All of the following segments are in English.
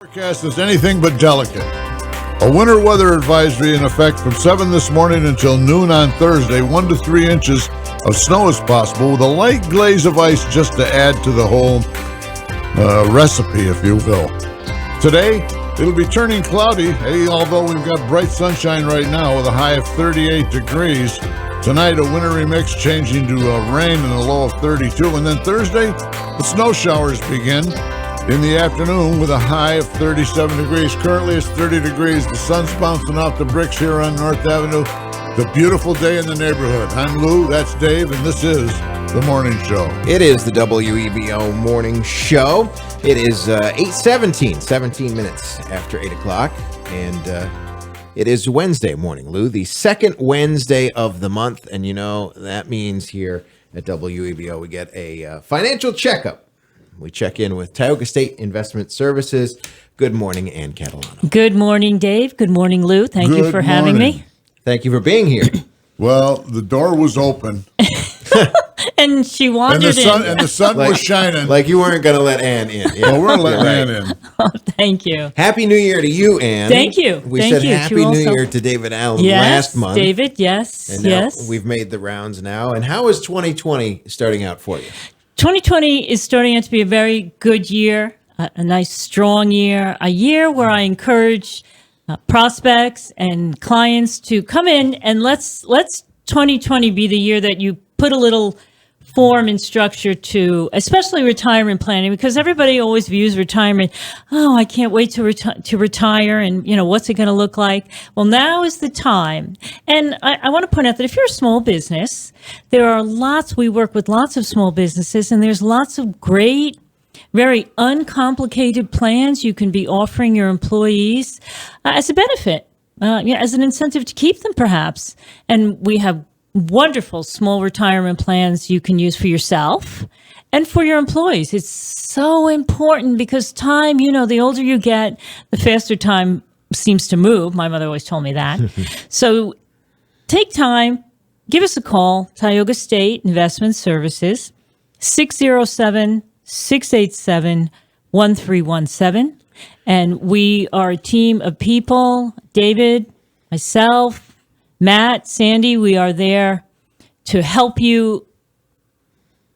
Forecast is anything but delicate. A winter weather advisory in effect from 7 this morning until noon on Thursday. 1 to 3 inches of snow is possible with a light glaze of ice just to add to the whole recipe, if you will. Today, it'll be turning cloudy, although we've got bright sunshine right now with a high of 38 degrees. Tonight, a wintry mix changing to rain and a low of 32. And then Thursday, the snow showers begin in the afternoon with a high of 37 degrees. Currently, it's 30 degrees. The sun's bouncing off the bricks here on North Avenue. It's a beautiful day in the neighborhood. I'm Lou, that's Dave, and this is The Morning Show. It is the WEBO Morning Show. It is 8:17, 17 minutes after 8 o'clock, and it is Wednesday morning, Lou, the second Wednesday of the month, and you know, that means here at WEBO we get a financial checkup. We check in with Tioga State Investment Services. Good morning, Ann Catalano. Good morning, Dave. Good morning, Lou. Thank you for having me. Thank you for being here. Well, the door was open. And she wandered in. And the sun was shining. Like you weren't going to let Ann in. Yeah. Well, we're letting Ann in. Oh, thank you. Happy New Year to you, Ann. Thank you. We Thank said you. Happy New Year to David Allen last month. David, yes. And now yes. we've made the rounds now. And how is 2020 starting out for you? 2020 is starting out to be a very good year, a nice, strong year, a year where I encourage prospects and clients to come in and let's 2020 be the year that you put a little form and structure to, especially retirement planning, because everybody always views retirement, oh, I can't wait to retire, and you know, what's it going to look like? Well, now is the time. And I want to point out that if you're a small business, there are we work with lots of small businesses, and there's lots of great, very uncomplicated plans you can be offering your employees as a benefit, as an incentive to keep them perhaps. And we have wonderful small retirement plans you can use for yourself and for your employees. It's so important because time, you know, the older you get, the faster time seems to move. My mother always told me that. So take time, give us a call, Tioga State Investment Services, 607-687-1317. And we are a team of people, David, myself, Matt, Sandy, we are there to help you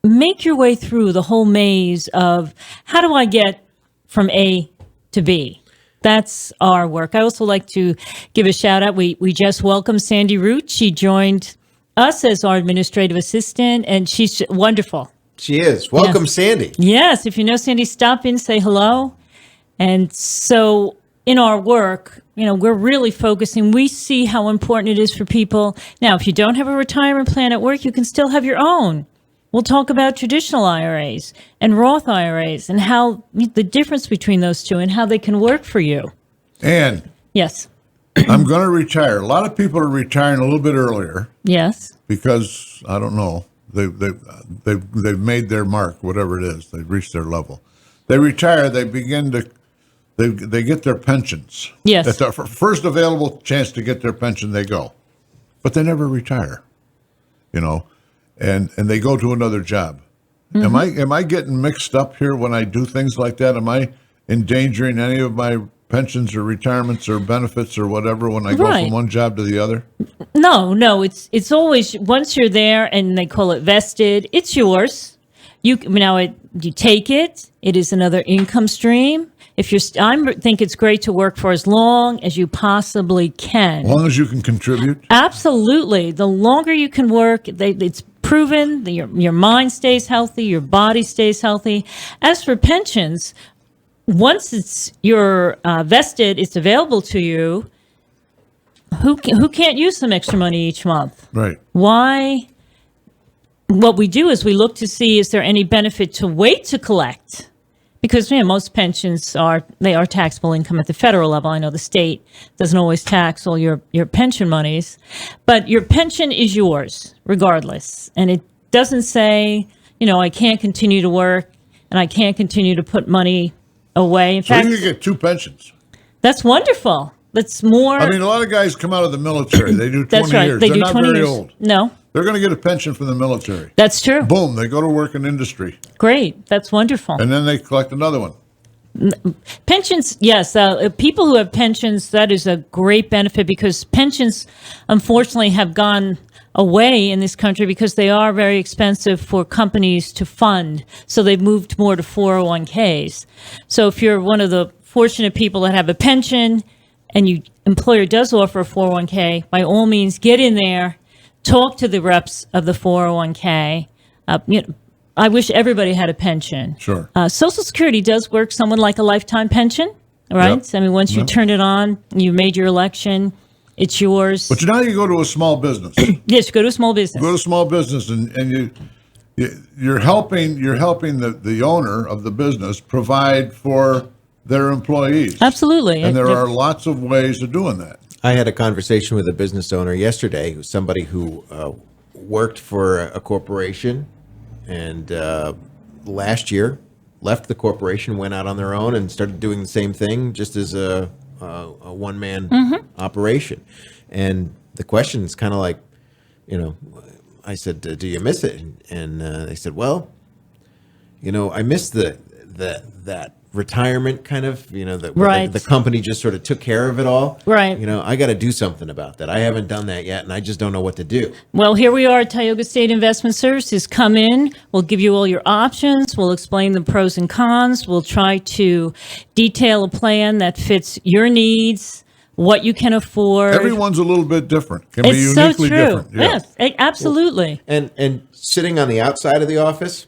make your way through the whole maze of how do I get from A to B? That's our work. I also like to give a shout out. We just welcomed Sandy Root. She joined us as our administrative assistant, and she's wonderful. She is. Welcome, yes. Sandy. Yes. If you know Sandy, stop in, say hello. And so in our work, you know, we're really focusing. We see how important it is for people. Now, if you don't have a retirement plan at work, you can still have your own. We'll talk about traditional IRAs and Roth IRAs and how the difference between those two and how they can work for you. And yes, I'm going to retire. A lot of people are retiring a little bit earlier. Yes, because I don't know, they've made their mark, whatever it is. They've reached their level. They retire. They begin to. They get their pensions. Yes. At the first available chance to get their pension, they go. But they never retire, you know, and they go to another job. Mm-hmm. Am I getting mixed up here when I do things like that? Am I endangering any of my pensions or retirements or benefits or whatever when I go from one job to the other? No. It's always, once you're there and they call it vested, it's yours. You take it. It is another income stream. I think it's great to work for as long as you possibly can. As long as you can contribute? Absolutely. The longer you can work, it's proven that your mind stays healthy, your body stays healthy. As for pensions, once you're vested, it's available to you, who can't use some extra money each month? Right. Why? What we do is we look to see, is there any benefit to wait to collect? Because most pensions are taxable income at the federal level. I know the state doesn't always tax all your pension monies, but your pension is yours regardless. And it doesn't say, I can't continue to work and I can't continue to put money away. In fact, you get two pensions. That's wonderful. That's more. I mean, a lot of guys come out of the military. They do 20 that's right. years. They're not 20 very years. old. No. They're going to get a pension from the military. That's true. Boom, they go to work in industry. Great. That's wonderful. And then they collect another one. Pensions, yes. People who have pensions, that is a great benefit because pensions, unfortunately, have gone away in this country because they are very expensive for companies to fund. So they've moved more to 401ks. So if you're one of the fortunate people that have a pension and your employer does offer a 401k, by all means, get in there, talk to the reps of the 401k. I wish everybody had a pension. Sure. Social Security does work somewhat like a lifetime pension, right? Yep. So, I mean, once you turn it on, you made your election, it's yours. But now you go to a small business. Yes, you go to a small business. Go to small business, and you're helping the owner of the business provide for their employees. Absolutely. And there are lots of ways of doing that. I had a conversation with a business owner yesterday, who's somebody who worked for a corporation and last year left the corporation, went out on their own and started doing the same thing just as a one-man operation. And the question is kind of like, I said, do you miss it? And they said, well, I miss that retirement kind of, Right. the company just sort of took care of it all. Right. I got to do something about that. I haven't done that yet, and I just don't know what to do. Well, here we are at Tioga State Investment Services. Come in. We'll give you all your options. We'll explain the pros and cons. We'll try to detail a plan that fits your needs, what you can afford. Everyone's a little bit different. Can be It's so uniquely true. different. Yeah. Yes, absolutely. And sitting on the outside of the office,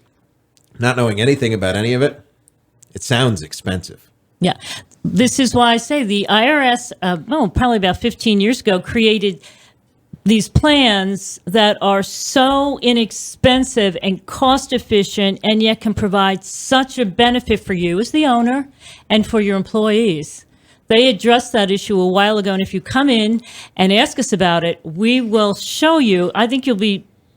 not knowing anything about any of it, it sounds expensive. Yeah. This is why I say the IRS, probably about 15 years ago, created these plans that are so inexpensive and cost efficient and yet can provide such a benefit for you as the owner and for your employees. They addressed that issue a while ago, and if you come in and ask us about it, we will show you. I think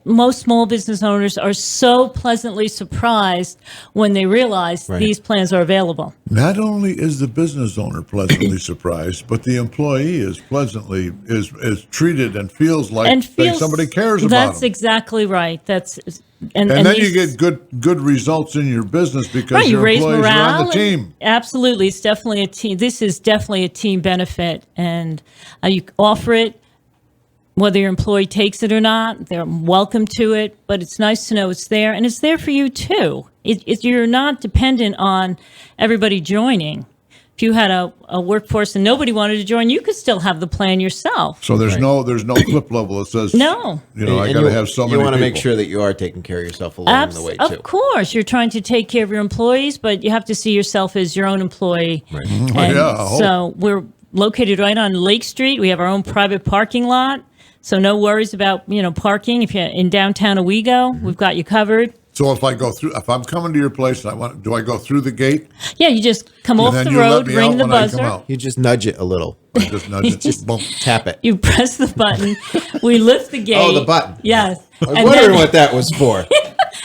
most small business owners are so pleasantly surprised when they realize these plans are available. Not only is the business owner pleasantly surprised, but the employee is pleasantly is treated and feels like somebody cares about That's them. exactly right. And then you get good results in your business because you your raise employees morale are on the team. Absolutely. It's definitely a team. This is definitely a team benefit, and you offer it. Whether your employee takes it or not, they're welcome to it, but it's nice to know it's there, and it's there for you too. You're not dependent on everybody joining. If you had a workforce and nobody wanted to join, you could still have the plan yourself. So there's no flip level that says no. I got to have so many. You want to people. make sure that you are taking care of yourself along the way too. Of course, you're trying to take care of your employees, but you have to see yourself as your own employee. Right. And so we're located right on Lake Street. We have our own private parking lot. So no worries about, parking. If you're in downtown Owego, we've got you covered. So if I'm coming to your place, do I go through the gate? Yeah, you just come off the road, ring the buzzer. You just nudge it a little. I just nudge it. Just bump. Tap it. You press the button. We lift the gate. Oh, the button. Yes. I was wondering what that was for.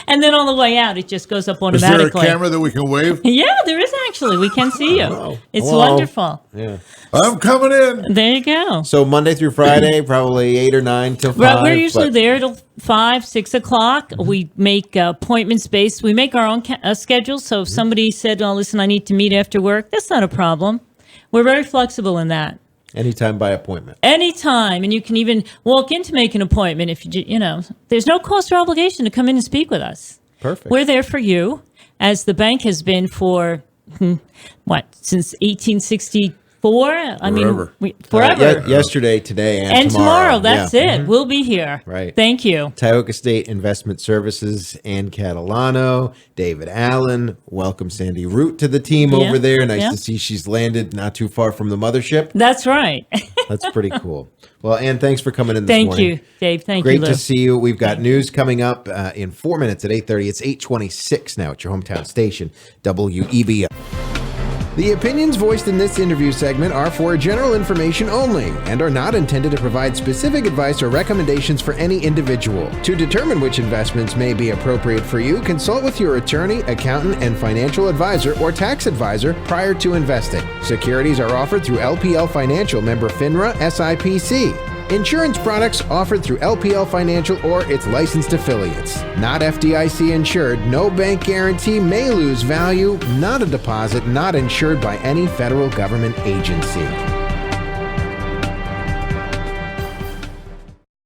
And then on the way out, it just goes up Is automatically. there a camera that we can wave? Yeah, there is actually. We can see you. Oh. It's Hello. wonderful. Yeah. I'm coming in. There you go. So Monday through Friday, probably 8 or 9 till 5. Right, we're usually there till 5, 6 o'clock. We make appointments based. We make our own schedule. So if somebody said, "Oh, listen, I need to meet after work," that's not a problem. We're very flexible in that. Anytime by appointment. Anytime, and you can even walk in to make an appointment if there's no cost or obligation to come in and speak with us. Perfect. We're there for you, as the bank has been for since 1864. Forever. Forever. Yesterday, today, and tomorrow. That's Yeah. it. We'll be here. Right. Thank you. Tioga State Investment Services and Catalano, David Allen. Welcome Sandy Root to the team over there. Nice to see she's landed not too far from the mothership. That's right. That's pretty cool. Well, Ann, thanks for coming in this morning. Thank you, Dave. Thank Great you, Lou. to see you. We've got news coming up in 4 minutes at 8:30. It's 8:26 now at your hometown station, WEBO. The opinions voiced in this interview segment are for general information only and are not intended to provide specific advice or recommendations for any individual. To determine which investments may be appropriate for you, consult with your attorney, accountant, and financial advisor or tax advisor prior to investing. Securities are offered through LPL Financial, member FINRA, SIPC. Insurance products offered through LPL Financial or its licensed affiliates. Not FDIC insured, no bank guarantee, may lose value, not a deposit, not insured by any federal government agency.